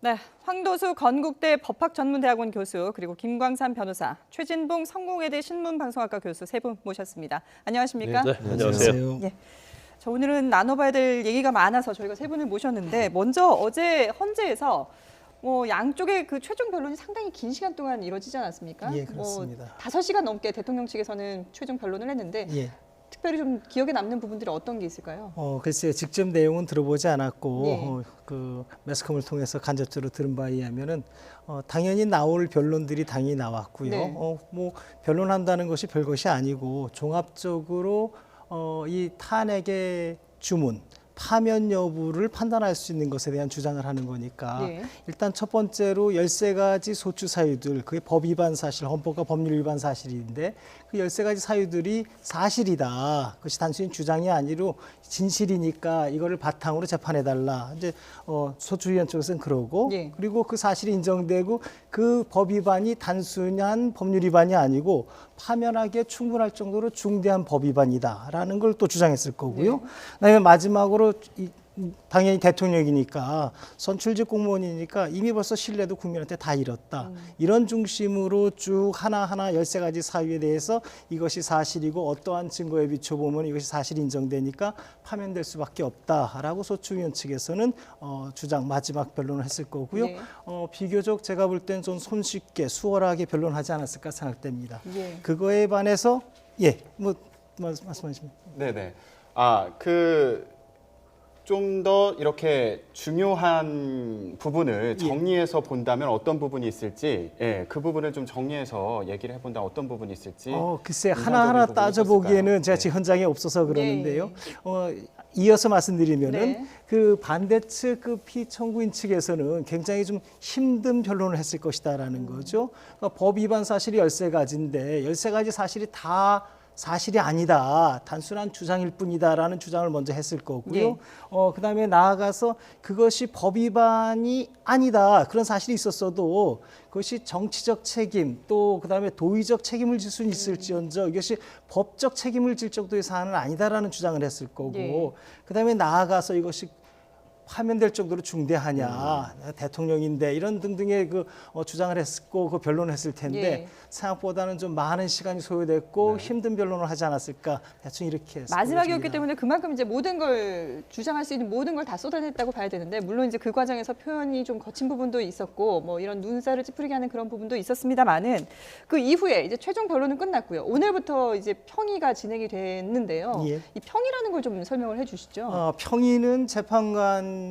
네, 황도수 건국대 법학전문대학원 교수 그리고 김광산 변호사, 최진봉 성공회대 신문방송학과 교수 세 분 모셨습니다. 안녕하십니까? 네, 안녕하세요. 예, 자, 오늘은 나눠봐야 될 얘기가 많아서 저희가 세 분을 모셨는데 먼저 어제 헌재에서 양쪽의 그 최종 변론이 상당히 긴 시간 동안 이루어지지 않았습니까? 예, 그렇습니다. 5시간 넘게 대통령 측에서는 최종 변론을 했는데 예. 특별히 좀 기억에 남는 부분들이 어떤 게 있을까요? 글쎄요. 직접 내용은 들어보지 않았고 예. 그 매스컴을 통해서 간접적으로 들은 바에 의하면은 당연히 나올 변론들이 당연히 나왔고요. 네. 뭐 변론한다는 것이 별것이 아니고 종합적으로 이 탄핵의 주문 파면 여부를 판단할 수 있는 것에 대한 주장을 하는 거니까 네. 일단 첫 번째로 13가지 소추 사유들, 그게 법 위반 사실, 헌법과 법률 위반 사실인데 그 13가지 사유들이 사실이다. 그것이 단순히 주장이 아니로 진실이니까 이거를 바탕으로 재판해달라. 이제 소추위원 쪽에서는 그러고 예. 그리고 그 사실이 인정되고 그 법 위반이 단순한 법률 위반이 아니고 파면하기에 충분할 정도로 중대한 법 위반이다라는 걸 또 주장했을 거고요. 네. 그다음에 마지막으로 당연히 대통령이니까 선출직 공무원이니까 이미 벌써 신뢰도 국민한테 다 잃었다. 이런 중심으로 쭉 하나하나 13가지 사유에 대해서 이것이 사실이고 어떠한 증거에 비춰보면 이것이 사실 인정되니까 파면될 수밖에 없다라고 소추위원 측에서는 주장 마지막 변론을 했을 거고요. 네. 비교적 제가 볼 땐 좀 손쉽게 수월하게 변론하지 않았을까 생각됩니다. 예. 그거에 반해서 말씀하십니다. 네네. 좀 더 이렇게 중요한 부분을 정리해서 본다면 어떤 부분이 있을지, 그 부분을 좀 정리해서 얘기를 해본다 어떤 부분이 있을지. 글쎄 인상적인 하나하나 부분이 따져보기에는 있었을까요? 제가 네. 지금 현장에 없어서 그러는데요. 이어서 말씀드리면은 네. 그 반대 측 그 피청구인 측에서는 굉장히 좀 힘든 변론을 했을 것이다라는 거죠. 그러니까 법 위반 사실이 13가지인데 13가지 사실이 다 사실이 아니다. 단순한 주장일 뿐이다라는 주장을 먼저 했을 거고요. 예. 그다음에 나아가서 그것이 법 위반이 아니다. 그런 사실이 있었어도 그것이 정치적 책임 또 그다음에 도의적 책임을 질 수는 있을지언정 이것이 법적 책임을 질 정도의 사안은 아니다라는 주장을 했을 거고 예. 그다음에 나아가서 이것이 파면될 정도로 중대하냐 대통령인데 이런 등등의 그 주장을 했고 그 변론을 했을 텐데 예. 생각보다는 좀 많은 시간이 소요됐고 힘든 변론을 하지 않았을까 대충 이렇게 마지막이었기 보여집니다. 때문에 그만큼 이제 모든 걸 주장할 수 있는 모든 걸 다 쏟아냈다고 봐야 되는데 물론 이제 그 과정에서 표현이 좀 거친 부분도 있었고 뭐 이런 눈살을 찌푸리게 하는 그런 부분도 있었습니다만은 그 이후에 이제 최종 변론은 끝났고요. 오늘부터 이제 평의가 진행이 됐는데요. 예. 이 평의라는 걸 좀 설명을 해주시죠. 평의는 재판관이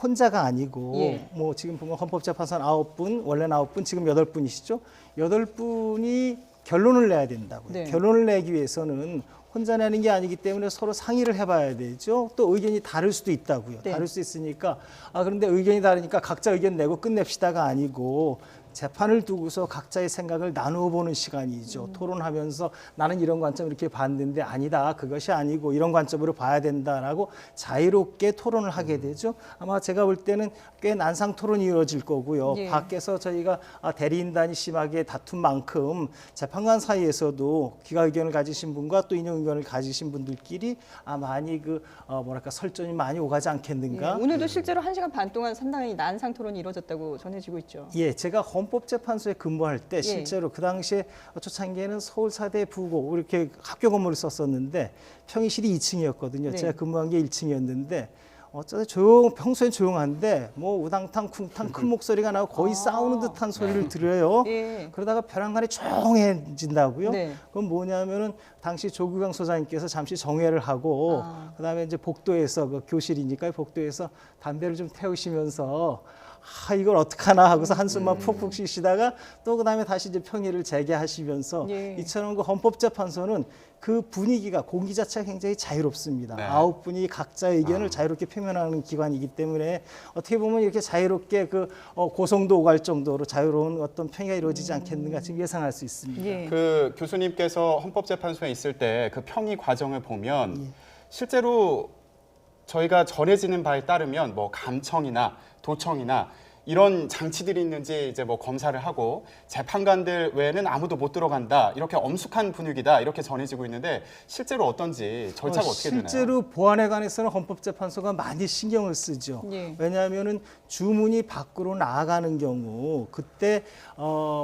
혼자가 아니고 예. 뭐 지금 보면 헌법재판관 9분, 원래는 9분, 지금 8분이시죠. 8분이 결론을 내야 된다고요. 네. 결론을 내기 위해서는 혼자 내는 게 아니기 때문에 서로 상의를 해봐야 되죠. 또 의견이 다를 수도 있다고요. 네. 다를 수 있으니까 그런데 의견이 다르니까 각자 의견 내고 끝냅시다가 아니고 재판을 두고서 각자의 생각을 나누어 보는 시간이죠. 토론하면서 나는 이런 관점 이렇게 봤는데 아니다. 그것이 아니고 이런 관점으로 봐야 된다라고 자유롭게 토론을 하게 되죠. 아마 제가 볼 때는 꽤 난상 토론이 이루어질 거고요. 예. 밖에서 저희가 대리인단이 심하게 다툰 만큼 재판관 사이에서도 기각 의견을 가지신 분과 또 인용 의견을 가지신 분들끼리 많이 설전이 많이 오가지 않겠는가. 예, 오늘도 실제로 1시간 반 동안 상당히 난상 토론이 이루어졌다고 전해지고 있죠. 예, 제가 헌법재판소에 근무할 때 실제로 그 당시에 초창기에는 서울사대 부고 이렇게 학교 건물을 썼었는데 평의실이 2층이었거든요. 네. 제가 근무한 게 1층이었는데 어쩌다 평소엔 조용한데 뭐 우당탕 쿵탕 큰 목소리가 나고 거의 싸우는 듯한 소리를 들어요. 예. 그러다가 벼랑간에 조용해진다고요. 네. 그건 뭐냐면은 당시 조규강 소장님께서 잠시 정회를 하고 그다음에 이제 복도에서 그 교실이니까 복도에서 담배를 좀 태우시면서 이걸 어떡하나 하고서 한숨만 푹푹 쉬시다가 또 그다음에 다시 이제 평의를 재개하시면서 예. 이처럼 그 헌법재판소는 그 분위기가 공기 자체가 굉장히 자유롭습니다. 네. 9분이 각자의 의견을 자유롭게 표현하는 기관이기 때문에 어떻게 보면 이렇게 자유롭게 고성도 오갈 정도로 자유로운 어떤 평의가 이루어지지 않겠는가 지금 예상할 수 있습니다. 예. 그 교수님께서 헌법재판소에 있을 때 그 평의 과정을 보면 실제로 저희가 전해지는 바에 따르면 뭐 감청이나 도청이나 이런 장치들이 있는지 이제 뭐 검사를 하고 재판관들 외에는 아무도 못 들어간다. 이렇게 엄숙한 분위기다. 이렇게 전해지고 있는데 실제로 어떤지 절차가 어떻게 되나요? 실제로 보안에 관해서는 헌법재판소가 많이 신경을 쓰죠. 예. 왜냐하면은 주문이 밖으로 나아가는 경우 그때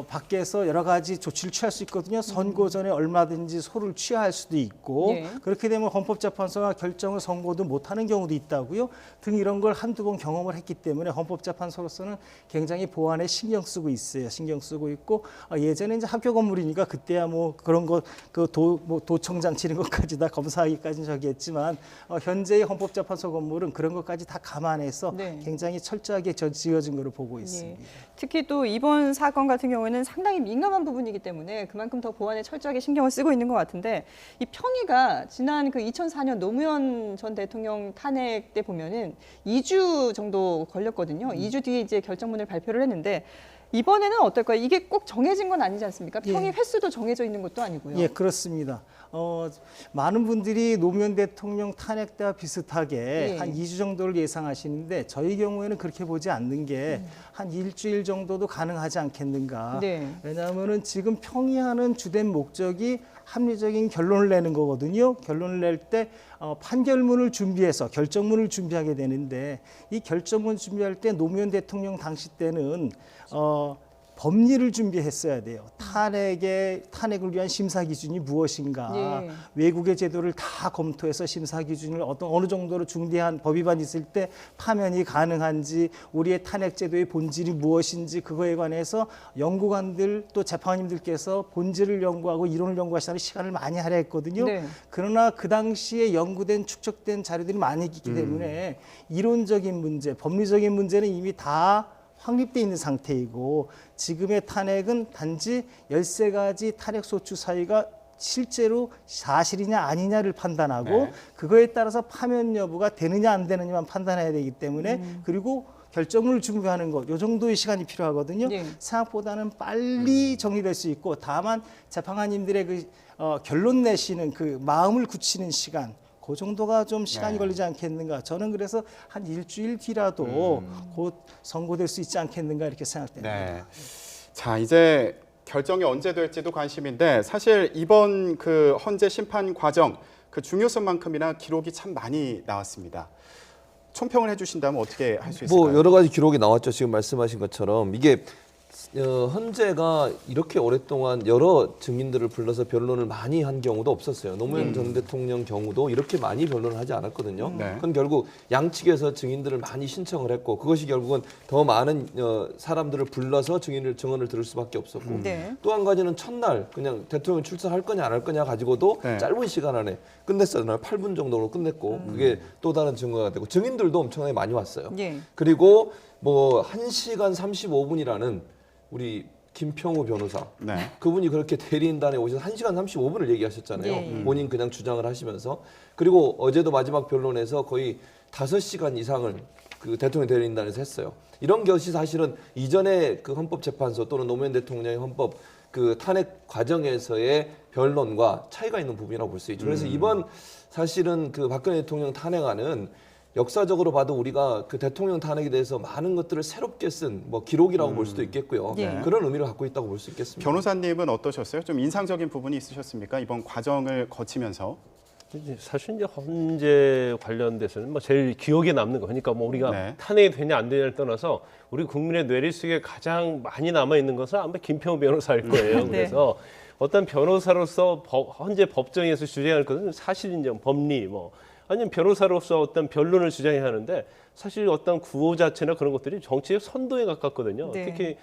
밖에서 여러 가지 조치를 취할 수 있거든요. 선고 전에 얼마든지 소를 취할 수도 있고 예. 그렇게 되면 헌법재판소가 결정을 선고도 못하는 경우도 있다고요. 등 이런 걸 한두 번 경험을 했기 때문에 헌법재판소로서는 굉장히 보안에 신경 쓰고 있어요. 신경 쓰고 있고 예전에 이제 학교 건물이니까 그때야 뭐 그런 거 그 도청장 치는 것까지 다 검사하기까지는 저기 했지만 현재의 헌법재판소 건물은 그런 것까지 다 감안해서 네. 굉장히 철저하게 지어진 것으로 보고 있습니다. 특히 또 이번 사건 같은 경우에는 상당히 민감한 부분이기 때문에 그만큼 더 보안에 철저하게 신경을 쓰고 있는 것 같은데 이 평의가 지난 그 2004년 노무현 전 대통령 탄핵 때 보면은 2주 정도 걸렸거든요. 2주 뒤에 이제 결정문을 발표를 했는데 이번에는 어떨까요? 이게 꼭 정해진 건 아니지 않습니까? 평의 횟수도 정해져 있는 것도 아니고요. 예, 그렇습니다. 많은 분들이 노무현 대통령 탄핵 때와 비슷하게 예. 한 2주 정도를 예상하시는데 저희 경우에는 그렇게 보지 않는 게 한 일주일 정도도 가능하지 않겠는가. 네. 왜냐하면은 지금 평의하는 주된 목적이 합리적인 결론을 내는 거거든요. 결론을 낼 때 판결문을 준비해서 결정문을 준비하게 되는데 이 결정문 준비할 때 노무현 대통령 당시 때는 법리를 준비했어야 돼요. 탄핵을 위한 심사 기준이 무엇인가? 예. 외국의 제도를 다 검토해서 심사 기준을 어느 정도로 중대한 법 위반이 있을 때 파면이 가능한지, 우리의 탄핵 제도의 본질이 무엇인지 그거에 관해서 연구관들 또 재판관님들께서 본질을 연구하고 이론을 연구하시는 시간을 많이 할애했거든요. 네. 그러나 그 당시에 연구된 축적된 자료들이 많이 있기 때문에 이론적인 문제, 법리적인 문제는 이미 다 확립돼 있는 상태이고 지금의 탄핵은 단지 13가지 탄핵 소추 사유가 실제로 사실이냐 아니냐를 판단하고 네. 그거에 따라서 파면 여부가 되느냐 안 되느냐만 판단해야 되기 때문에 그리고 결정을 준비하는 것, 요 정도의 시간이 필요하거든요. 네. 생각보다는 빨리 정리될 수 있고 다만 재판관님들의 그 결론 내시는 그 마음을 굳히는 시간 그 정도가 좀 시간이 네. 걸리지 않겠는가. 저는 그래서 한 일주일 뒤라도 곧 선고될 수 있지 않겠는가 이렇게 생각됩니다. 네. 자, 이제 결정이 언제 될지도 관심인데 사실 이번 그 헌재 심판 과정 그 중요성만큼이나 기록이 참 많이 나왔습니다. 총평을 해주신다면 어떻게 할 수 있을까요? 뭐 여러 가지 기록이 나왔죠. 지금 말씀하신 것처럼 이게 헌재가 이렇게 오랫동안 여러 증인들을 불러서 변론을 많이 한 경우도 없었어요. 노무현 전 대통령 경우도 이렇게 많이 변론을 하지 않았거든요. 네. 그건 결국 양측에서 증인들을 많이 신청을 했고 그것이 결국은 더 많은 사람들을 불러서 증언을 들을 수밖에 없었고 네. 또 한 가지는 첫날 그냥 대통령 출석할 거냐 안 할 거냐 가지고도 네. 짧은 시간 안에 끝냈었잖아요. 8분 정도로 끝냈고 그게 또 다른 증거가 되고 증인들도 엄청나게 많이 왔어요. 예. 그리고 뭐 1시간 35분이라는 우리 김평우 변호사 네. 그분이 그렇게 대리인단에 오셔서 1시간 35분을 얘기하셨잖아요. 예. 본인 그냥 주장을 하시면서 그리고 어제도 마지막 변론에서 거의 5시간 이상을 그 대통령 대리인단에서 했어요. 이런 것이 사실은 이전에 그 헌법재판소 또는 노무현 대통령의 헌법 그 탄핵 과정에서의 변론과 차이가 있는 부분이라고 볼 수 있죠. 그래서 이번 사실은 그 박근혜 대통령 탄핵안은 역사적으로 봐도 우리가 그 대통령 탄핵에 대해서 많은 것들을 새롭게 쓴 뭐 기록이라고 볼 수도 있겠고요. 예. 그런 의미를 갖고 있다고 볼 수 있겠습니다. 변호사님은 어떠셨어요? 좀 인상적인 부분이 있으셨습니까? 이번 과정을 거치면서. 사실 이제 헌재 관련돼서는 뭐 제일 기억에 남는 거 그러니까 뭐 우리가 네. 탄핵이 되냐 안 되냐를 떠나서 우리 국민의 뇌리 속에 가장 많이 남아 있는 것은 아마 김평우 변호사일 거예요. 네. 그래서 어떤 변호사로서 헌재 법정에서 주장할 것은 사실 인정, 법리 뭐 아니면 변호사로서 어떤 변론을 주장해야 하는데 사실 어떤 구호 자체나 그런 것들이 정치적 선도에 가깝거든요. 네. 특히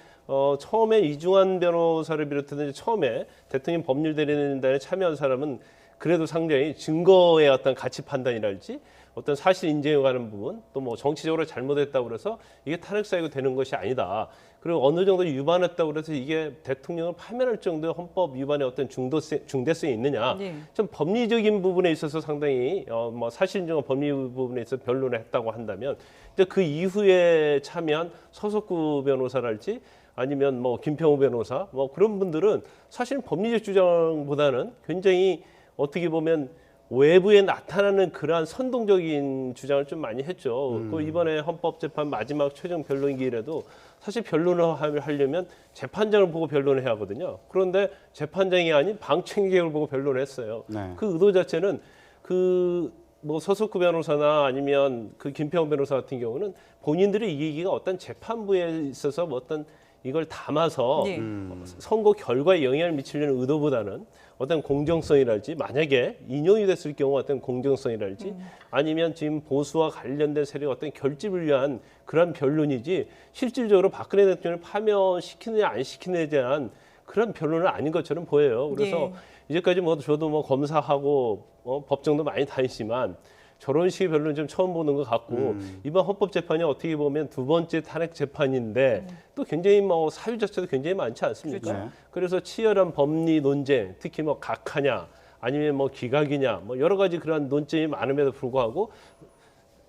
처음에 이중환 변호사를 비롯해서 처음에 대통령 법률 대리인단에 참여한 사람은 그래도 상당히 증거의 어떤 가치 판단이랄지 어떤 사실 인정에 관한 부분 또 뭐 정치적으로 잘못했다고 그래서 이게 탄핵 사유가 되는 것이 아니다. 그리고 어느 정도 위반했다고 그래서 이게 대통령을 파면할 정도의 헌법 위반의 어떤 중대성이 있느냐. 네. 좀 법리적인 부분에 있어서 상당히 뭐 사실 인정한 법리 부분에 있어서 변론을 했다고 한다면 이제 그 이후에 참여한 서석구 변호사랄지 아니면 뭐 김평우 변호사 뭐 그런 분들은 사실 법리적 주장보다는 굉장히 어떻게 보면 외부에 나타나는 그러한 선동적인 주장을 좀 많이 했죠. 그 이번에 헌법재판 마지막 최종 변론기일에도 사실 변론을 하려면 재판장을 보고 변론을 해야 하거든요. 그런데 재판장이 아닌 방청객을 보고 변론을 했어요. 네. 그 의도 자체는 뭐 서석구 변호사나 아니면 그 김평원 변호사 같은 경우는 본인들의 이익이 어떤 재판부에 있어서 뭐 어떤 이걸 담아서 네. 선거 결과에 영향을 미치려는 의도보다는 어떤 공정성이랄지 만약에 인용이 됐을 경우 어떤 공정성이랄지 아니면 지금 보수와 관련된 세력의 어떤 결집을 위한 그런 변론이지 실질적으로 박근혜 대통령을 파면시키느냐 안 시키느냐에 대한 그런 변론은 아닌 것처럼 보여요. 그래서 예. 이제까지 뭐 저도 뭐 검사하고 법정도 많이 다니지만 저런 식의 변론은 좀 처음 보는 것 같고 이번 헌법재판이 어떻게 보면 두 번째 탄핵 재판인데 또 굉장히 뭐 사유 자체도 굉장히 많지 않습니까? 그렇죠. 그래서 치열한 법리 논쟁, 특히 뭐 각하냐 아니면 뭐 기각이냐 뭐 여러 가지 그런 논쟁이 많음에도 불구하고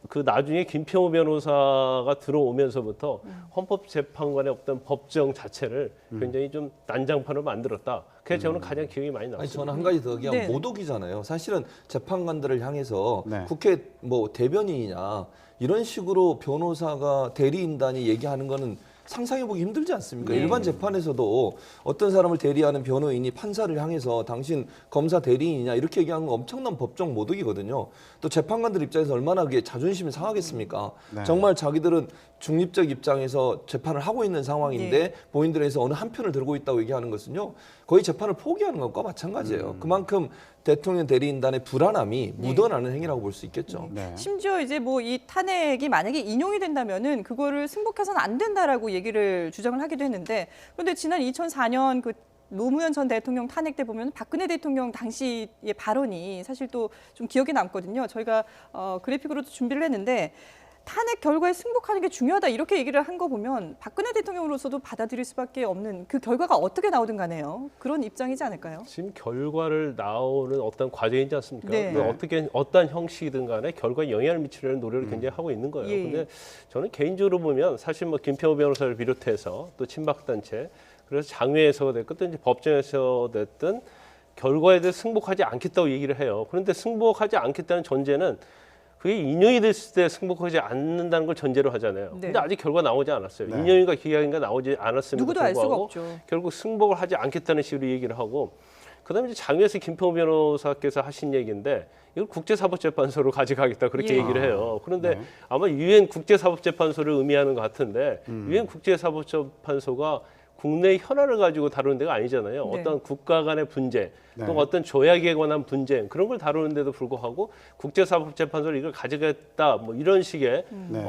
그 나중에 김평호 변호사가 들어오면서부터 헌법재판관의 어떤 법정 자체를 굉장히 좀 난장판으로 만들었다. 그게 저는 가장 기억이 많이 아니 남습니다. 저는 한 가지 더 얘기하면 네. 모독이잖아요. 사실은 재판관들을 향해서 네. 국회 뭐 대변인이냐 이런 식으로 변호사가 대리인단이 얘기하는 거는 상상해보기 힘들지 않습니까? 네. 일반 재판에서도 어떤 사람을 대리하는 변호인이 판사를 향해서 당신 검사 대리인이냐 이렇게 얘기하는 건 엄청난 법정 모독이거든요. 또 재판관들 입장에서 얼마나 그게 자존심이 상하겠습니까? 네. 정말 자기들은 중립적 입장에서 재판을 하고 있는 상황인데 네. 본인들에서 어느 한 편을 들고 있다고 얘기하는 것은요. 거의 재판을 포기하는 것과 마찬가지예요. 그만큼 대통령 대리인단의 불안함이 묻어나는 행위라고 볼 수 있겠죠. 네. 심지어 이제 뭐 이 탄핵이 만약에 인용이 된다면은 그거를 승복해서는 안 된다라고 얘기를 주장을 하기도 했는데 그런데 지난 2004년 그 노무현 전 대통령 탄핵 때 보면 박근혜 대통령 당시의 발언이 사실 또 좀 기억에 남거든요. 저희가 그래픽으로도 준비를 했는데 탄핵 결과에 승복하는 게 중요하다 이렇게 얘기를 한 거 보면 박근혜 대통령으로서도 받아들일 수밖에 없는 그 결과가 어떻게 나오든 간에요. 그런 입장이지 않을까요? 지금 결과를 나오는 어떤 과정이지 않습니까? 네. 그 어떻게 어떤 형식이든 간에 결과에 영향을 미치려는 노력을 굉장히 하고 있는 거예요. 예. 근데 저는 개인적으로 보면 사실 뭐 김평호 변호사를 비롯해서 또 친박단체 그래서 장외에서 됐든 또 이제 법정에서 됐든 결과에 대해 승복하지 않겠다고 얘기를 해요. 그런데 승복하지 않겠다는 전제는 그게 인용이 됐을 때 승복하지 않는다는 걸 전제로 하잖아요. 네. 근데 아직 결과 나오지 않았어요. 네. 인용인가 기각인가 나오지 않았음에도 누구도 알 수가 불구하고 없죠. 결국 승복을 하지 않겠다는 식으로 얘기를 하고 그다음에 이제 장외에서 김평호 변호사께서 하신 얘기인데 이걸 국제사법재판소로 가져가겠다 그렇게 예. 얘기를 해요. 그런데 네. 아마 유엔 국제사법재판소를 의미하는 것 같은데 유엔 국제사법재판소가 국내 현안을 가지고 다루는 데가 아니잖아요. 네. 어떤 국가 간의 분쟁, 네. 또 어떤 조약에 관한 분쟁 그런 걸 다루는데도 불구하고 국제사법재판소로 이걸 가져가겠다 뭐 이런 식의 네.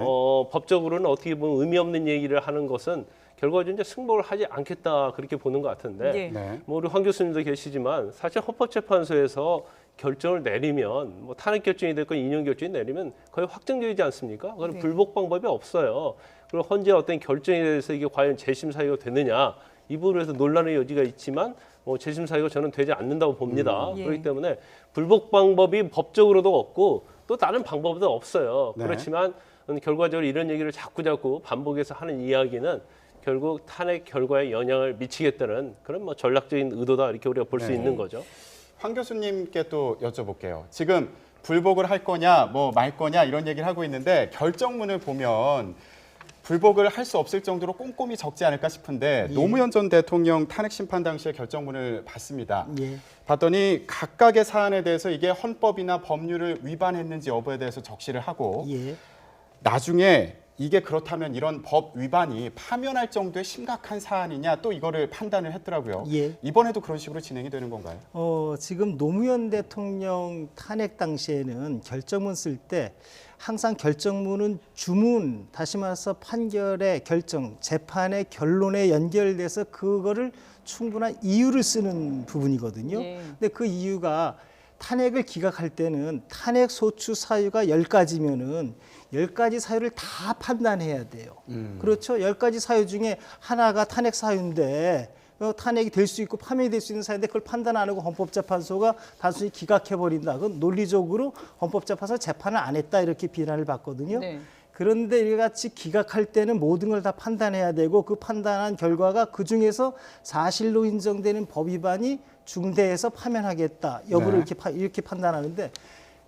법적으로는 어떻게 보면 의미 없는 얘기를 하는 것은 결과적으로 이제 승복을 하지 않겠다 그렇게 보는 것 같은데 예. 네. 뭐 우리 황 교수님도 계시지만 사실 헌법재판소에서 결정을 내리면 뭐 탄핵 결정이 됐건 인용 결정이 내리면 거의 확정되지 않습니까? 그건 네. 불복 방법이 없어요. 그리고 현재 어떤 결정에 대해서 이게 과연 재심 사유가 되느냐 이 부분에서 논란의 여지가 있지만 뭐 재심 사유가 저는 되지 않는다고 봅니다. 예. 그렇기 때문에 불복 방법이 법적으로도 없고 또 다른 방법도 없어요. 네. 그렇지만 결과적으로 이런 얘기를 자꾸 반복해서 하는 이야기는 결국 탄핵 결과에 영향을 미치겠다는 그런 뭐 전략적인 의도다 이렇게 우리가 볼 수 네. 있는 거죠. 황 교수님께 또 여쭤볼게요. 지금 불복을 할 거냐, 뭐 말 거냐 이런 얘기를 하고 있는데 결정문을 보면 불복을 할 수 없을 정도로 꼼꼼히 적지 않을까 싶은데 노무현 전 대통령 탄핵 심판 당시의 결정문을 봤습니다. 예. 봤더니 각각의 사안에 대해서 이게 헌법이나 법률을 위반했는지 여부에 대해서 적시를 하고 예. 나중에 이게 그렇다면 이런 법 위반이 파면할 정도의 심각한 사안이냐 또 이거를 판단을 했더라고요. 예. 이번에도 그런 식으로 진행이 되는 건가요? 지금 노무현 대통령 탄핵 당시에는 결정문 쓸 때 항상 결정문은 주문, 다시 말해서 판결의 결정, 재판의 결론에 연결돼서 그거를 충분한 이유를 쓰는 부분이거든요. 예. 근데 그 이유가 탄핵을 기각할 때는 탄핵 소추 사유가 10가지면은 10가지 사유를 다 판단해야 돼요. 그렇죠? 10가지 사유 중에 하나가 탄핵 사유인데 탄핵이 될 수 있고 파면이 될 수 있는 사유인데 그걸 판단 안 하고 헌법재판소가 단순히 기각해버린다. 그건 논리적으로 헌법재판소 재판을 안 했다 이렇게 비난을 받거든요. 네. 그런데 이같이 기각할 때는 모든 걸 다 판단해야 되고 그 판단한 결과가 그중에서 사실로 인정되는 법 위반이 중대해서 파면하겠다 여부를 네. 이렇게 판단하는데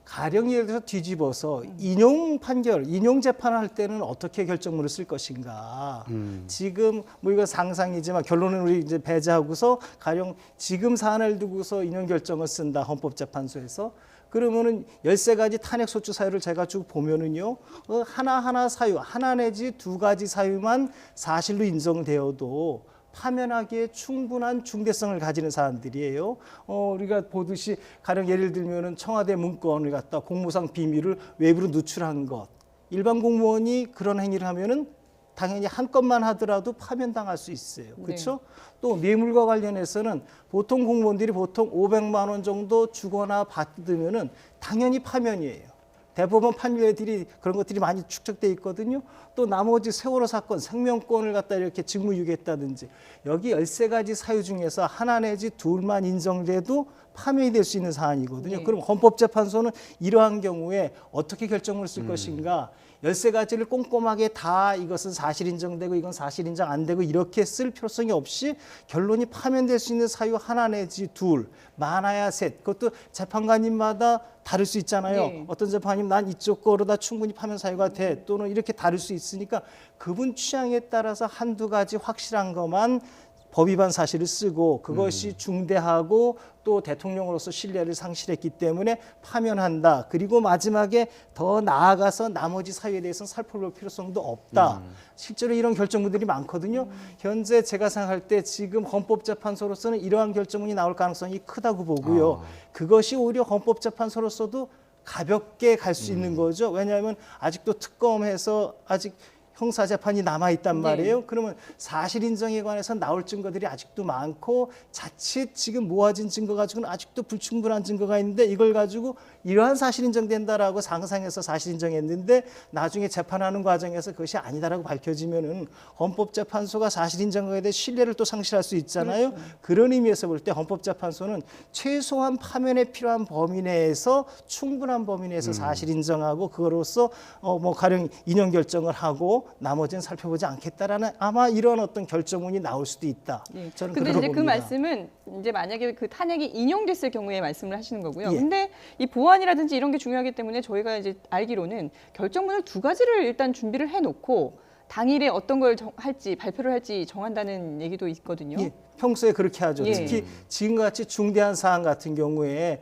가령 예를 들어서 뒤집어서 인용 판결, 인용 재판을 할 때는 어떻게 결정문을 쓸 것인가. 지금 뭐 이거 상상이지만 결론은 우리 이제 배제하고서 가령 지금 사안을 두고서 인용 결정을 쓴다 헌법재판소에서 그러면은 13가지 탄핵 소추 사유를 제가 쭉 보면은요 하나하나 사유, 하나 내지 두 가지 사유만 사실로 인정되어도 파면하기에 충분한 중대성을 가지는 사안들이에요. 우리가 보듯이 가령 예를 들면은 청와대 문건을 갖다 공무상 비밀을 외부로 누출한 것. 일반 공무원이 그런 행위를 하면은 당연히 한 건만 하더라도 파면당할 수 있어요. 그렇죠? 또 뇌물과 관련해서는 보통 공무원들이 보통 500만 원 정도 주거나 받으면은 당연히 파면이에요. 대법원 판례들이 그런 것들이 많이 축적돼 있거든요. 또 나머지 세월호 사건 생명권을 갖다 이렇게 직무유기했다든지 여기 13가지 사유 중에서 하나 내지 둘만 인정돼도 파면이 될 수 있는 사안이거든요. 네. 그럼 헌법재판소는 이러한 경우에 어떻게 결정을 쓸 것인가? 13가지를 꼼꼼하게 다 이것은 사실 인정되고 이건 사실 인정 안 되고 이렇게 쓸 필요성이 없이 결론이 파면될 수 있는 사유 하나 내지 둘, 많아야 셋. 그것도 재판관님마다 다를 수 있잖아요. 네. 어떤 재판님 난 이쪽 거로다 충분히 파면 사유가 돼 또는 이렇게 다를 수 있으니까 그분 취향에 따라서 한두 가지 확실한 것만 법 위반 사실을 쓰고 그것이 중대하고 또 대통령으로서 신뢰를 상실했기 때문에 파면한다. 그리고 마지막에 더 나아가서 나머지 사유에 대해서는 살펴볼 필요성도 없다. 실제로 이런 결정문들이 많거든요. 현재 제가 생각할 때 지금 헌법재판소로서는 이러한 결정문이 나올 가능성이 크다고 보고요. 그것이 오히려 헌법재판소로서도 가볍게 갈 수 있는 거죠. 왜냐하면 아직도 특검해서 아직 형사 재판이 남아 있단 말이에요. 그러면 사실 인정에 관해서 나올 증거들이 아직도 많고 자칫 지금 모아진 증거 가지고는 아직도 불충분한 증거가 있는데 이걸 가지고 이러한 사실 인정된다라고 상상해서 사실 인정했는데 나중에 재판하는 과정에서 그것이 아니다라고 밝혀지면은 헌법재판소가 사실 인정에 대해 신뢰를 또 상실할 수 있잖아요. 그런 의미에서 볼 때 헌법재판소는 최소한 파면에 필요한 범위 내에서 충분한 범위 내에서 사실 인정하고 그거로서 뭐 가령 인용 결정을 하고 나머지는 살펴보지 않겠다라는 아마 이런 어떤 결정문이 나올 수도 있다. 예. 저는 근데 그렇게 이제 그 봅니다. 말씀은 이제 만약에 그 탄핵이 인용됐을 경우에 말씀을 하시는 거고요. 예. 근데 이 보안이라든지 이런 게 중요하기 때문에 저희가 이제 알기로는 결정문을 두 가지를 일단 준비를 해놓고 당일에 어떤 걸 할지 발표를 할지 정한다는 얘기도 있거든요. 예, 평소에 그렇게 하죠. 예. 특히 지금같이 중대한 사안 같은 경우에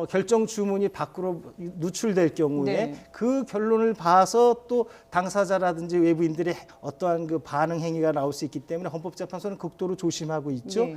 결정 주문이 밖으로 누출될 경우에 네. 그 결론을 봐서 또 당사자라든지 외부인들의 어떠한 그 반응 행위가 나올 수 있기 때문에 헌법재판소는 극도로 조심하고 있죠. 네.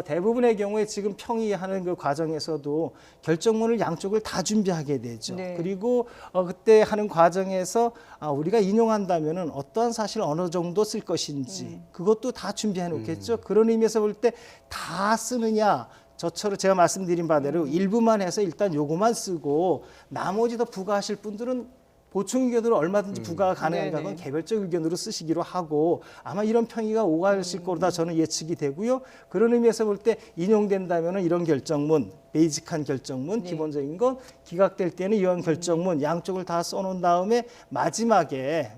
대부분의 경우에 지금 평의하는 그 과정에서도 결정문을 양쪽을 다 준비하게 되죠. 네. 그리고 그때 하는 과정에서 우리가 인용한다면은 어떠한 사실 어느 정도 쓸 것인지 그것도 다 준비해 놓겠죠. 그런 의미에서 볼 때 다 쓰느냐 저처럼 제가 말씀드린 바대로 일부만 해서 일단 요거만 쓰고 나머지 더 부과하실 분들은 보충 의견으로 얼마든지 부과가 가능한가 건 네네. 개별적 의견으로 쓰시기로 하고 아마 이런 평의가 오가실 거다 저는 예측이 되고요. 그런 의미에서 볼 때 인용된다면은 이런 결정문, 베이직한 결정문, 네. 기본적인 건 기각될 때는 이런 결정문 양쪽을 다 써놓은 다음에 마지막에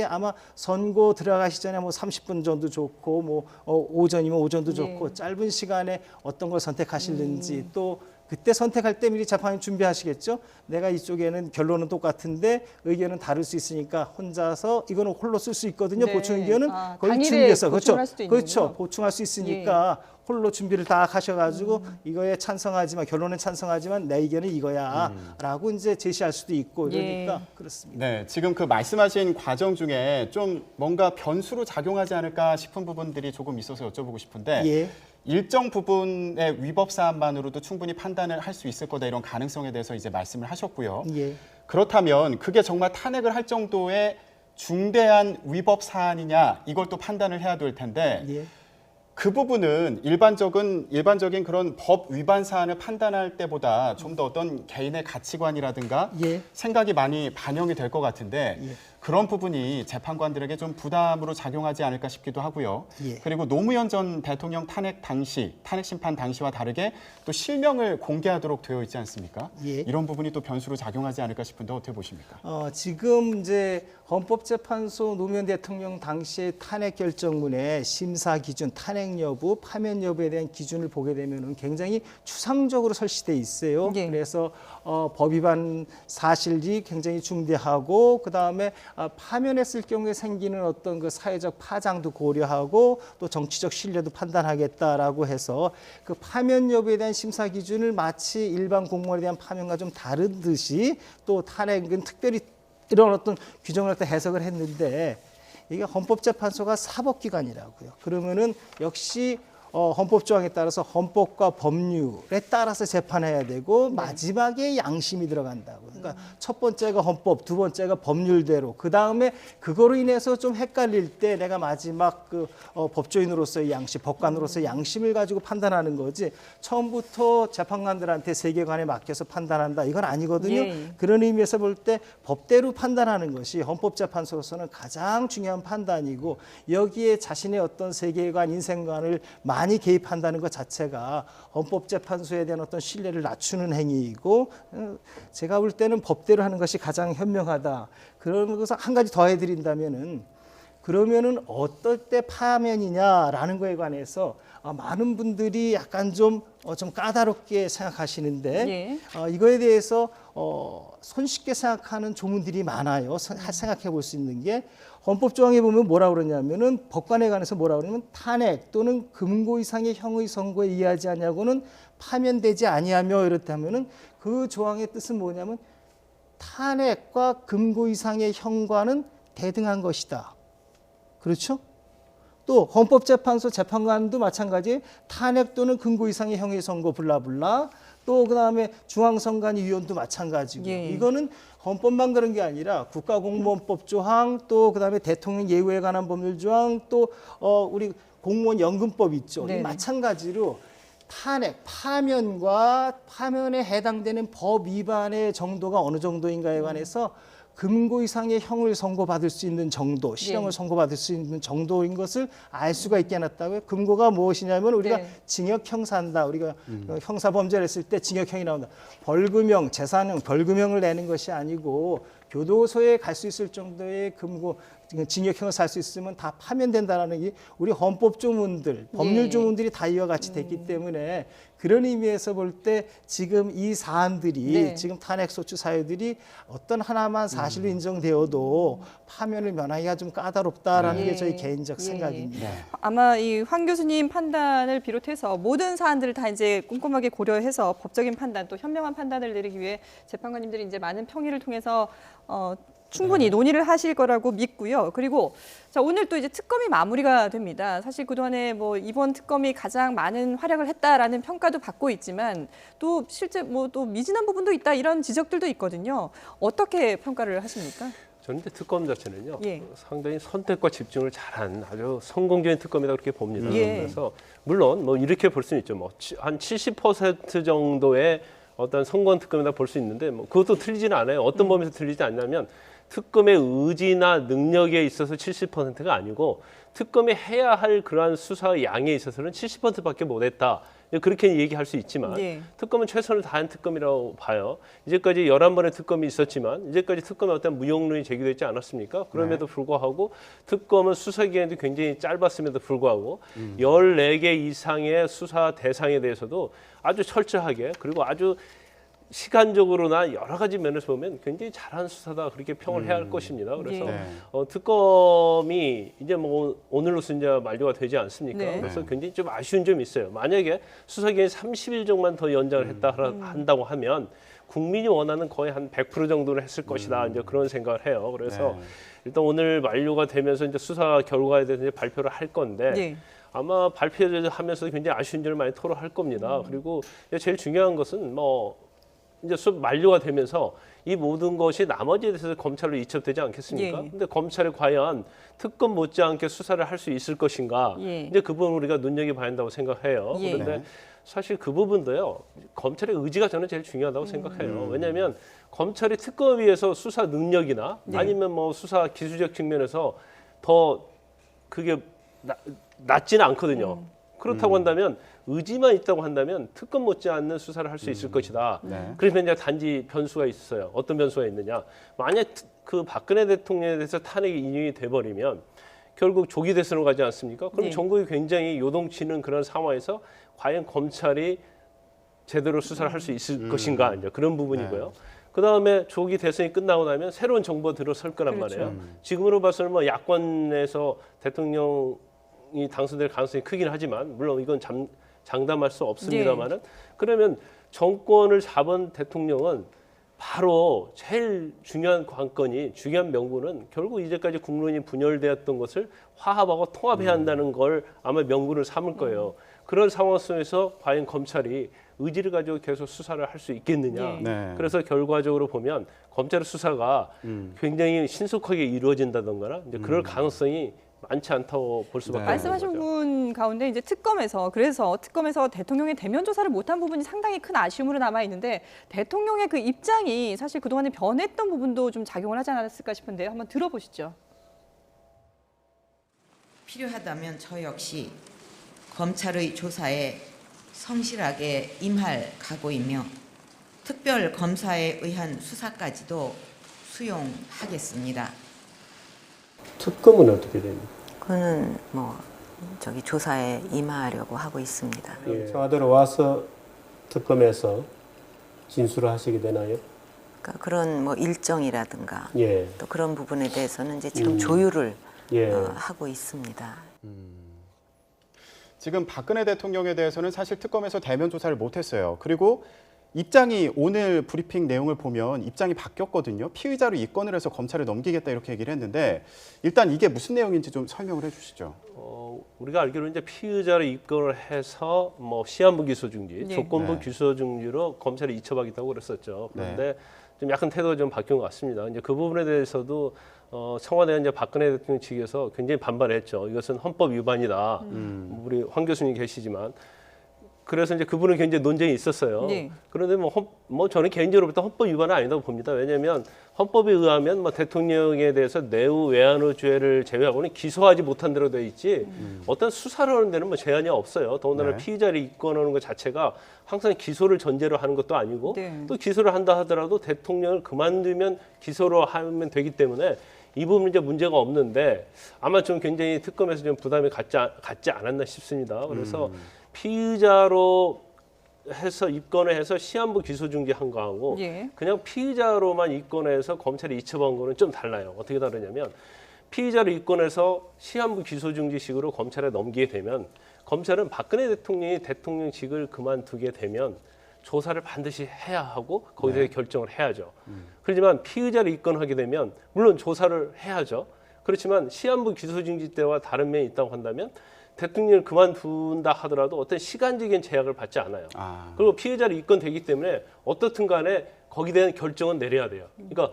아마 선고 들어가시 전에 뭐 30분 정도 좋고 뭐 오전이면 오전도 좋고 네. 짧은 시간에 어떤 걸 선택하실는지 또 그때 선택할 때 미리 재판이 준비하시겠죠. 내가 이쪽에는 결론은 똑같은데 의견은 다를 수 있으니까 혼자서 이거는 홀로 쓸 수 있거든요. 네. 보충 의견은 거기 당일에 준비해서 보충할 수도 있는군요. 그렇죠. 보충할 수 있으니까 홀로 준비를 다 하셔가지고 이거에 찬성하지만 결론은 찬성하지만 내 의견은 이거야라고 이제 제시할 수도 있고 이러니까 그렇습니다. 네, 지금 그 말씀하신 과정 중에 좀 뭔가 변수로 작용하지 않을까 싶은 부분들이 조금 있어서 여쭤보고 싶은데 예. 일정 부분의 위법 사안만으로도 충분히 판단을 할 수 있을 거다 이런 가능성에 대해서 이제 말씀을 하셨고요. 예. 그렇다면 그게 정말 탄핵을 할 정도의 중대한 위법 사안이냐 이걸 또 판단을 해야 될 텐데 예. 그 부분은 일반적인 그런 법 위반 사안을 판단할 때보다 좀 더 어떤 개인의 가치관이라든가 예. 생각이 많이 반영이 될 것 같은데 예. 그런 부분이 재판관들에게 좀 부담으로 작용하지 않을까 싶기도 하고요. 예. 그리고 노무현 전 대통령 탄핵 심판 당시와 다르게 또 실명을 공개하도록 되어 있지 않습니까? 예. 이런 부분이 또 변수로 작용하지 않을까 싶은데 어떻게 보십니까? 지금 이제 헌법재판소 노무현 대통령 당시의 탄핵 결정문의 심사 기준, 탄핵 여부, 파면 여부에 대한 기준을 보게 되면은 굉장히 추상적으로 설치돼 있어요. 예. 그래서 법 위반 사실이 굉장히 중대하고 그 다음에 파면했을 경우에 생기는 어떤 그 사회적 파장도 고려하고 또 정치적 신뢰도 판단하겠다라고 해서 그 파면 여부에 대한 심사 기준을 마치 일반 공무원에 대한 파면과 좀 다른 듯이 또 탄핵은 특별히 이런 어떤 규정을 갖다 해석을 했는데 이게 헌법재판소가 사법기관이라고요. 그러면은 역시 헌법 조항에 따라서 헌법과 법률에 따라서 재판해야 되고 마지막에 양심이 들어간다고. 그러니까 첫 번째가 헌법, 두 번째가 법률대로. 그 다음에 그거로 인해서 좀 헷갈릴 때 내가 마지막 그 법조인으로서의 양심, 법관으로서의 양심을 가지고 판단하는 거지. 처음부터 재판관들한테 세계관에 맡겨서 판단한다. 이건 아니거든요. 예. 그런 의미에서 볼 때 법대로 판단하는 것이 헌법재판소로서는 가장 중요한 판단이고 여기에 자신의 어떤 세계관, 인생관을 많이 개입한다는 것 자체가 헌법재판소에 대한 어떤 신뢰를 낮추는 행위이고 제가 볼 때는 법대로 하는 것이 가장 현명하다. 그러면서 한 가지 더 해드린다면은 그러면은 어떨 때 파면이냐라는 거에 관해서 많은 분들이 약간 좀 까다롭게 생각하시는데 예. 이거에 대해서 손쉽게 생각하는 조문들이 많아요. 생각해 볼 수 있는 게 헌법 조항에 보면 뭐라 그러냐면은 법관에 관해서 뭐라 그러냐면 탄핵 또는 금고 이상의 형의 선고에 이해하지 아니하고는 파면되지 아니하며 이렇다면은 그 조항의 뜻은 뭐냐면 탄핵과 금고 이상의 형과는 대등한 것이다. 그렇죠? 또 헌법재판소 재판관도 마찬가지 탄핵 또는 금고 이상의 형의 선고 블라블라 또 그다음에 중앙선관위원도 마찬가지고 예. 이거는 헌법만 그런 게 아니라 국가공무원법 조항 또 그다음에 대통령 예우에 관한 법률 조항 또 우리 공무원 연금법 있죠. 네네. 마찬가지로 탄핵, 파면과 파면에 해당되는 법 위반의 정도가 어느 정도인가에 관해서 금고 이상의 형을 선고받을 수 있는 정도, 실형을 예. 선고받을 수 있는 정도인 것을 알 수가 있게 해놨다고요. 금고가 무엇이냐면 우리가 네. 징역 형사한다. 우리가 형사 범죄를 했을 때 징역형이 나온다. 벌금형, 재산형, 벌금형을 내는 것이 아니고 교도소에 갈 수 있을 정도의 금고 징역형을 살 수 있으면 다 파면된다라는 게 우리 헌법 조문들, 법률 예. 조문들이 다 이와 같이 됐기 때문에 그런 의미에서 볼 때 지금 이 사안들이 네. 지금 탄핵 소추 사유들이 어떤 하나만 사실로 인정되어도 파면을 면하기가 좀 까다롭다라는 네. 게 저희 개인적 예. 생각입니다. 네. 아마 이 황 교수님 판단을 비롯해서 모든 사안들을 다 이제 꼼꼼하게 고려해서 법적인 판단 또 현명한 판단을 내리기 위해 재판관님들이 이제 많은 평의를 통해서 충분히 논의를 하실 거라고 믿고요. 그리고 자, 오늘 또 이제 특검이 마무리가 됩니다. 사실 그동안에 뭐 이번 특검이 가장 많은 활약을 했다라는 평가도 받고 있지만 또 실제 뭐 또 미진한 부분도 있다 이런 지적들도 있거든요. 어떻게 평가를 하십니까? 저는 근데 특검 자체는요 예. 상당히 선택과 집중을 잘한 아주 성공적인 특검이다 그렇게 봅니다. 예. 그래서 물론 뭐 이렇게 볼 수는 있죠. 뭐 한 70% 정도의 어떤 성공 특검이다 볼 수 있는데 뭐 그것도 틀리지는 않아요. 어떤 범위에서 틀리지 않냐면 특검의 의지나 능력에 있어서 70%가 아니고 특검이 해야 할 그러한 수사 양에 있어서는 70%밖에 못했다. 그렇게 얘기할 수 있지만 예. 특검은 최선을 다한 특검이라고 봐요. 이제까지 11번의 특검이 있었지만 이제까지 특검에 어떤 무용론이 제기되지 않았습니까? 그럼에도 불구하고 특검은 수사 기간도 굉장히 짧았음에도 불구하고 14개 이상의 수사 대상에 대해서도 아주 철저하게 그리고 아주 시간적으로나 여러 가지 면에서 보면 굉장히 잘한 수사다 그렇게 평을 해야 할 것입니다. 그래서 예. 네. 특검이 이제 뭐 오늘로서 이제 만료가 되지 않습니까? 네. 그래서 굉장히 좀 아쉬운 점이 있어요. 만약에 수사 기간이 30일 정도만 더 연장을 한다고 하면 국민이 원하는 거의 한 100% 정도는 했을 것이다. 이제 그런 생각을 해요. 그래서 네. 일단 오늘 만료가 되면서 이제 수사 결과에 대해서 이제 발표를 할 건데 예. 아마 발표를 하면서 굉장히 아쉬운 점을 많이 토로할 겁니다. 그리고 제일 중요한 것은 뭐 이제 수업 만료가 되면서 이 모든 것이 나머지에 대해서 검찰로 이첩되지 않겠습니까? 예. 근데 검찰이 과연 특검 못지않게 수사를 할 수 있을 것인가? 예. 이제 그 부분 우리가 눈여겨봐야 한다고 생각해요. 예. 그런데 네. 사실 그 부분도요. 검찰의 의지가 저는 제일 중요하다고 생각해요. 왜냐하면 검찰이 특검에 비해서 수사 능력이나 네. 아니면 뭐 수사 기술적 측면에서 더 그게 낮지는 않거든요. 그렇다고 한다면 의지만 있다고 한다면 특검 못지않는 수사를 할 수 있을 것이다. 네. 그러면 이제 단지 변수가 있어요. 어떤 변수가 있느냐? 만약 그 박근혜 대통령에 대해서 탄핵이 인용이 돼버리면 결국 조기 대선으로 가지 않습니까? 그럼 네. 전국이 굉장히 요동치는 그런 상황에서 과연 검찰이 제대로 수사를 할 수 있을 것인가 이제 그런 부분이고요. 그 다음에 조기 대선이 끝나고 나면 새로운 정부가 들어설 거란 그렇죠. 말이에요. 지금으로 봐서는 뭐 야권에서 대통령이 당선될 가능성이 크긴 하지만 물론 이건 장담할 수 없습니다만은 그러면 정권을 잡은 대통령은 바로 제일 중요한 관건이 중요한 명분은 결국 이제까지 국론이 분열되었던 것을 화합하고 통합해야 한다는 걸 아마 명분을 삼을 거예요. 그런 상황 속에서 과연 검찰이 의지를 가지고 계속 수사를 할 수 있겠느냐. 네. 그래서 결과적으로 보면 검찰의 수사가 굉장히 신속하게 이루어진다던가나 이제 그럴 가능성이 많지 않다고 볼 수밖에 네. 없는 말씀하신 거죠. 분 가운데 이제 그래서 특검에서 대통령의 대면 조사를 못한 부분이 상당히 큰 아쉬움으로 남아 있는데 대통령의 그 입장이 사실 그동안에 변했던 부분도 좀 작용을 하지 않았을까 싶은데요. 한번 들어보시죠. 필요하다면 저 역시 검찰의 조사에 성실하게 임할 각오이며 특별 검사에 의한 수사까지도 수용하겠습니다. 특검은 어떻게 됩니까? 그거는 뭐 저기 조사에 임하려고 하고 있습니다. 청와대로 와서 특검에서 진술을 하시게 되나요? 그러니까 그런 뭐 일정이라든가 예. 또 그런 부분에 대해서는 이제 지금 조율을 예. 하고 있습니다. 지금 박근혜 대통령에 대해서는 사실 특검에서 대면 조사를 못했어요. 그리고 입장이 오늘 브리핑 내용을 보면 입장이 바뀌었거든요. 피의자로 입건을 해서 검찰에 넘기겠다 이렇게 얘기를 했는데 일단 이게 무슨 내용인지 좀 설명을 해주시죠. 우리가 알기로 이제 피의자로 입건을 해서 뭐 시한부 기소 중지, 네. 조건부 네. 기소 중지로 검찰이 이첩하겠다고 그랬었죠. 그런데 좀 약간 태도가 좀 바뀐 것 같습니다. 이제 그 부분에 대해서도 청와대가 이제 박근혜 대통령 측에서 굉장히 반발했죠. 이것은 헌법 위반이다. 우리 황 교수님 계시지만. 그래서 이제 그분은 굉장히 논쟁이 있었어요. 네. 그런데 뭐 저는 개인적으로부터 헌법 위반은 아니다고 봅니다. 왜냐하면 헌법에 의하면 뭐 대통령에 대해서 내후 외환의 죄를 제외하고는 기소하지 못한 대로 돼 있지 어떤 수사를 하는 데는 뭐 제한이 없어요. 더군다나 네. 피의자를 입건하는 것 자체가 항상 기소를 전제로 하는 것도 아니고 네. 또 기소를 한다 하더라도 대통령을 그만두면 기소로 하면 되기 때문에 이 부분은 이제 문제가 없는데 아마 좀 굉장히 특검에서 좀 부담이 갖지 않았나 싶습니다. 그래서 피의자로 해서 입건을 해서 시한부 기소 중지한 거하고 예. 그냥 피의자로만 입건해서 검찰이 이첩한 거는 좀 달라요. 어떻게 다르냐면 피의자로 입건해서 시한부 기소 중지식으로 검찰에 넘기게 되면 검찰은 박근혜 대통령이 대통령직을 그만두게 되면 조사를 반드시 해야 하고 거기에 대해 결정을 해야죠. 그렇지만 피의자로 입건하게 되면 물론 조사를 해야죠. 그렇지만 시한부 기소 중지 때와 다른 면이 있다고 한다면 대통령을 그만둔다 하더라도 어떤 시간적인 제약을 받지 않아요. 그리고 피해자로 입건되기 때문에 어떻든 간에 거기에 대한 결정은 내려야 돼요. 그러니까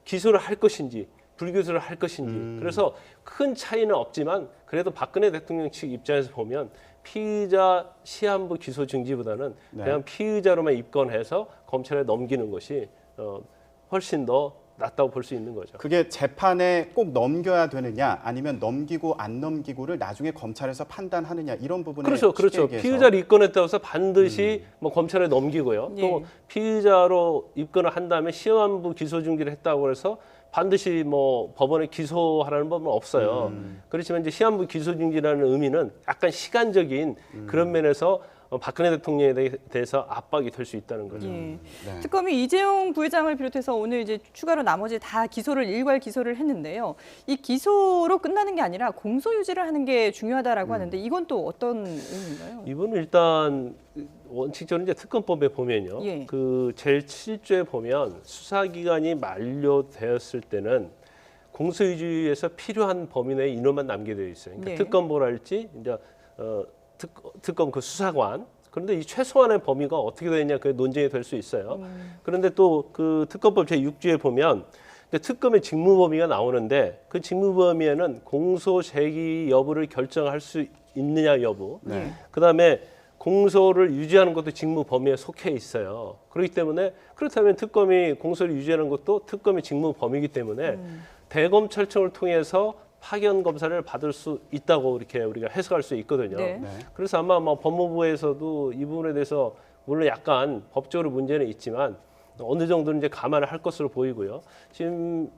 기소를 할 것인지 불기소를 할 것인지. 그래서 큰 차이는 없지만 그래도 박근혜 대통령 측 입장에서 보면 피의자 시한부 기소 중지보다는 네. 그냥 피의자로만 입건해서 검찰에 넘기는 것이 훨씬 더 낫다고 볼 수 있는 거죠. 그게 재판에 꼭 넘겨야 되느냐 아니면 넘기고 안 넘기고를 나중에 검찰에서 판단하느냐 이런 부분에 그렇죠. 쉽게 얘기해서. 피의자로 입건했다고 해서 반드시 뭐 검찰에 넘기고요. 예. 또 피의자로 입건을 한 다음에 시한부 기소 중지를 했다고 해서 반드시 뭐 법원에 기소하라는 법은 없어요. 그렇지만 이제 시한부 기소 중지라는 의미는 약간 시간적인 그런 면에서 박근혜 대통령에 대해서 압박이 될 수 있다는 거죠. 예. 네. 특검이 이재용 부회장을 비롯해서 오늘 이제 추가로 나머지 다 일괄 기소를 했는데요. 이 기소로 끝나는 게 아니라 공소 유지를 하는 게 중요하다라고 하는데 이건 또 어떤 의미인가요? 이분은 일단 원칙적으로 이제 특검법에 보면요. 예. 그 제7조에 보면 수사 기간이 만료되었을 때는 공소유지에서 필요한 범위 내에 인원만 남게 되어 있어요. 그러니까 네. 특검보랄지 이제 특검 그 수사관. 그런데 이 최소한의 범위가 어떻게 되느냐 그 논쟁이 될 수 있어요. 그런데 또 그 특검법 제6조에 보면 이제 특검의 직무 범위가 나오는데 그 직무 범위에는 공소 제기 여부를 결정할 수 있느냐 여부. 네. 그다음에 공소를 유지하는 것도 직무 범위에 속해 있어요. 그렇기 때문에 그렇다면 특검이 공소를 유지하는 것도 특검의 직무 범위이기 때문에 대검찰청을 통해서 파견 검사를 받을 수 있다고 이렇게 우리가 해석할 수 있거든요. 네. 그래서 아마 법무부에서도 이 부분에 대해서 물론 약간 법적으로 문제는 있지만 어느 정도는 이제 감안을 할 것으로 보이고요. 지금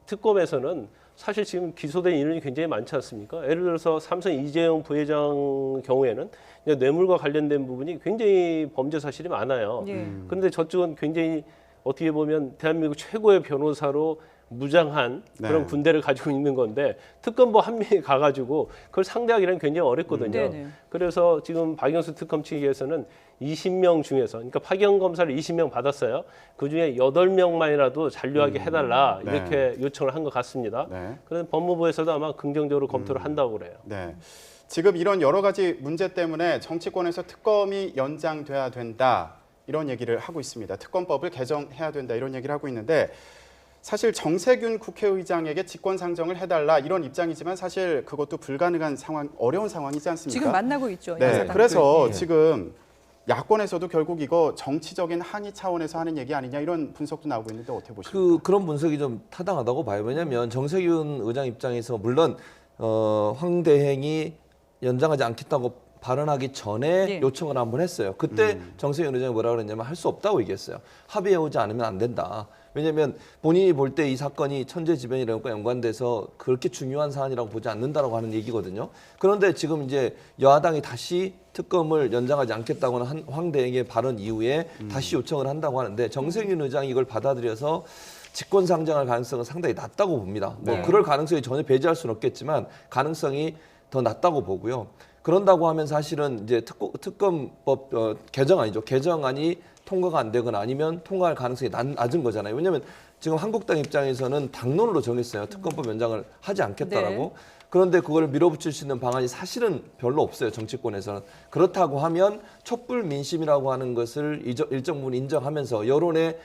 특검에서는 사실 지금 기소된 인원이 굉장히 많지 않습니까? 예를 들어서 삼성 이재용 부회장 경우에는 이제 뇌물과 관련된 부분이 굉장히 범죄 사실이 많아요. 예. 그런데 저쪽은 굉장히 어떻게 보면 대한민국 최고의 변호사로 무장한 그런 네. 군대를 가지고 있는 건데 특검보 한 명이 가가지고 그걸 상대하기는 굉장히 어렵거든요. 네네. 그래서 지금 박영수 특검 측에서는 20명 중에서 그러니까 파견 검사를 20명 받았어요. 그 중에 8명만이라도 잔류하게 해달라 네. 이렇게 요청을 한 것 같습니다. 네. 그래서 법무부에서도 아마 긍정적으로 검토를 한다고 그래요. 네. 지금 이런 여러 가지 문제 때문에 정치권에서 특검이 연장돼야 된다 이런 얘기를 하고 있습니다. 특검법을 개정해야 된다 이런 얘기를 하고 있는데 사실 정세균 국회의장에게 직권상정을 해달라 이런 입장이지만 사실 그것도 불가능한 상황, 어려운 상황이지 않습니까? 지금 만나고 있죠. 네. 양사당들. 그래서 예. 지금 야권에서도 결국 이거 정치적인 항의 차원에서 하는 얘기 아니냐 이런 분석도 나오고 있는데 어떻게 보십니까? 그런 분석이 좀 타당하다고 봐요. 왜냐하면 정세균 의장 입장에서 물론 황대행이 연장하지 않겠다고 발언하기 전에 네. 요청을 한번 했어요. 그때 정세균 의장이 뭐라고 그랬냐면 할 수 없다고 얘기했어요. 합의해 오지 않으면 안 된다. 왜냐하면 본인이 볼 때 이 사건이 천재지변이라고 연관돼서 그렇게 중요한 사안이라고 보지 않는다라고 하는 얘기거든요. 그런데 지금 이제 여야당이 다시 특검을 연장하지 않겠다고는 한 황대행의 발언 이후에 다시 요청을 한다고 하는데 정세균 의장이 이걸 받아들여서 직권상정할 가능성은 상당히 낮다고 봅니다. 뭐 네. 그럴 가능성이 전혀 배제할 수는 없겠지만 가능성이 더 낮다고 보고요. 그런다고 하면 사실은 이제 특검법 개정안이죠. 개정안이 통과가 안 되거나 아니면 통과할 가능성이 낮은 거잖아요. 왜냐하면 지금 한국당 입장에서는 당론으로 정했어요. 특검법 연장을 하지 않겠다라고. 네. 그런데 그걸 밀어붙일 수 있는 방안이 사실은 별로 없어요. 정치권에서는. 그렇다고 하면 촛불 민심이라고 하는 것을 일정 부분 인정하면서 여론에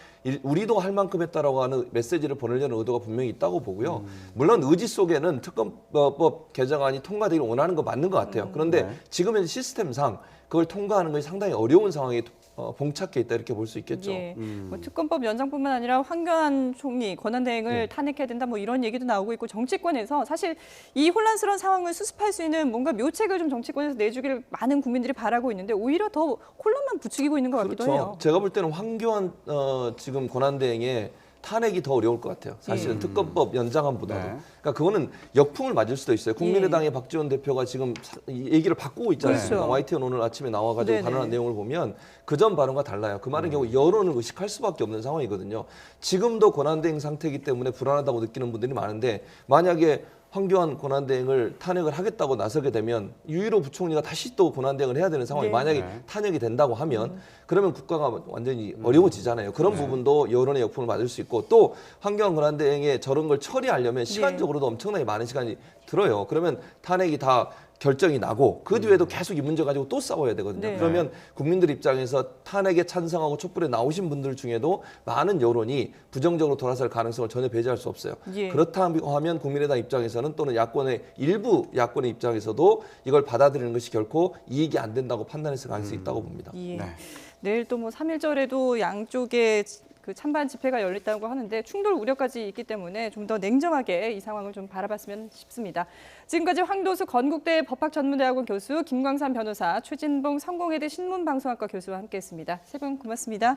우리도 할 만큼 했다라고 하는 메시지를 보내려는 의도가 분명히 있다고 보고요. 물론 의지 속에는 특검법 개정안이 통과되기를 원하는 거 맞는 것 같아요. 그런데 네. 지금의 시스템상 그걸 통과하는 것이 상당히 어려운 상황에 봉착해 있다 이렇게 볼 수 있겠죠. 예. 뭐 특검법 연장뿐만 아니라 황교안 총리 권한대행을 탄핵해야 된다 뭐 이런 얘기도 나오고 있고 정치권에서 사실 이 혼란스러운 상황을 수습할 수 있는 뭔가 묘책을 좀 정치권에서 내주기를 많은 국민들이 바라고 있는데 오히려 더 혼란만 부추기고 있는 것 같기도 해요. 제가 볼 때는 황교안 지금 권한대행의 탄핵이 더 어려울 것 같아요. 사실은 특검법 연장안보다도. 네. 그러니까 그거는 역풍을 맞을 수도 있어요. 국민의당의 박지원 대표가 지금 이 얘기를 바꾸고 있지 않습니까? 그렇죠. YTN 오늘 아침에 나와가지고 네네. 발언한 내용을 보면 그전 발언과 달라요. 그 말은 결국 여론을 의식할 수밖에 없는 상황이거든요. 지금도 권한대행 상태이기 때문에 불안하다고 느끼는 분들이 많은데 만약에 황교안 권한대행을 탄핵을 하겠다고 나서게 되면 유일호 부총리가 다시 또 권한대행을 해야 되는 상황이 네. 만약에 네. 탄핵이 된다고 하면 그러면 국가가 완전히 어려워지잖아요. 그런 부분도 여론의 역풍을 맞을 수 있고 또 황교안 권한대행의 저런 걸 처리하려면 시간적으로도 엄청나게 많은 시간이 들어요. 그러면 탄핵이 다 결정이 나고 그 뒤에도 계속 이 문제 가지고 또 싸워야 되거든요. 네. 그러면 국민들 입장에서 탄핵에 찬성하고 촛불에 나오신 분들 중에도 많은 여론이 부정적으로 돌아설 가능성을 전혀 배제할 수 없어요. 예. 그렇다고 하면 국민의당 입장에서는 또는 야권의 일부 야권의 입장에서도 이걸 받아들이는 것이 결코 이익이 안 된다고 판단했을 가능성이 있다고 봅니다. 예. 네. 내일 또 뭐 3.1절에도 양쪽에 그 찬반 집회가 열린다고 하는데 충돌 우려까지 있기 때문에 좀 더 냉정하게 이 상황을 좀 바라봤으면 싶습니다. 지금까지 황도수 건국대 법학전문대학원 교수, 김광산 변호사, 최진봉 성공회대 신문방송학과 교수와 함께했습니다. 세 분 고맙습니다.